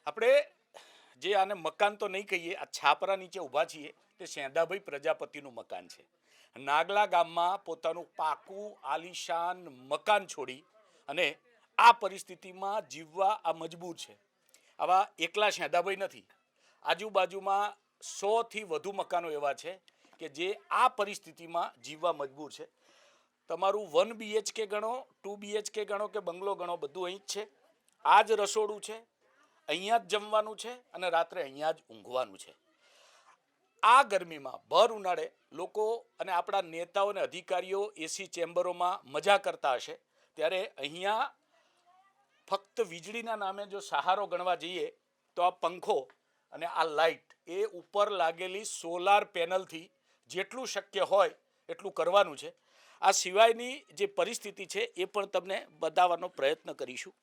આપણે જે આને મકાન તો નહીં કહીએ, આ છાપરા નીચે ઊભા છીએ તે સેંધાભાઈ પ્રજાપતિનું મકાન છે. નાગલા ગામમાં પોતાનું પાકું આલીશાન મકાન છોડી અને આ પરિસ્થિતિમાં જીવવા આ મજબૂર છે. આવા એકલા સેંધાભાઈ નથી, આજુબાજુમાં 100થી વધુ મકાનો એવા છે કે જે આ પરિસ્થિતિમાં જીવવા મજબૂર છે. તમારું 1 BHK ગણો, 2 BHK ગણો કે બંગલો ગણો, બધું અહીં જ છે. આ જ રસોડું છે, અહીંયા જ જમવાનું છે અને રાત્રે અહીંયા જ ઊંઘવાનું છે. આ ગરમીમાં ભર ઉનાળે લોકો અને આપણા નેતાઓ અને અધિકારીઓ એસી ચેમ્બરોમાં મજા કરતા હશે, ત્યારે અહીંયા ફક્ત વીજળીના નામે જો સહારો ગણવા જઈએ તો આ પંખો અને આ લાઇટ એ ઉપર લાગેલી સોલાર પેનલથી જેટલું શક્ય હોય એટલું કરવાનું છે. આ સિવાયની જે પરિસ્થિતિ છે એ પણ તમને બતાવવાનો પ્રયત્ન કરીશું.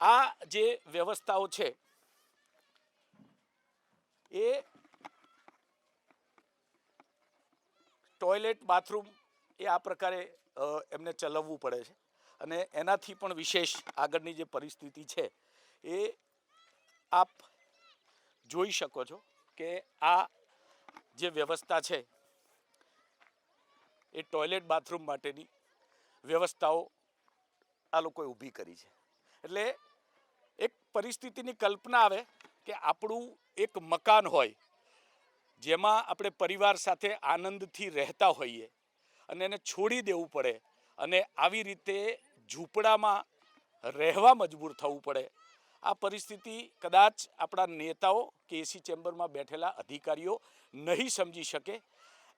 આ જે વ્યવસ્થાઓ છે એ ટોયલેટ બાથરૂમ એ આ પ્રકારે એમને ચલાવવું પડે છે અને એનાથી પણ વિશેષ આગળની જે પરિસ્થિતિ છે એ આપ જોઈ શકો છો કે આ જે વ્યવસ્થા છે એ ટોયલેટ બાથરૂમ માટેની વ્યવસ્થાઓ આ લોકોએ ઊભી કરી છે. એટલે એક પરિસ્થિતિની કલ્પના આવે કે આપણું એક મકાન હોય જેમાં આપણે પરિવાર સાથે આનંદથી રહેતા હોઈએ અને એને છોડી દેવું પડે અને આવી રીતે ઝૂંપડામાં રહેવા મજબૂર થવું પડે. આ પરિસ્થિતિ કદાચ આપણા નેતાઓ કે એસી ચેમ્બરમાં બેઠેલા અધિકારીઓ નહીં સમજી શકે.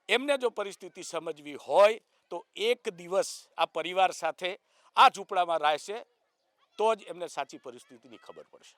એમને જો પરિસ્થિતિ સમજવી હોય તો એક દિવસ આ પરિવાર સાથે આ ઝૂંપડામાં રહેશે તો જ એમને સાચી પરિસ્થિતિની ખબર પડશે.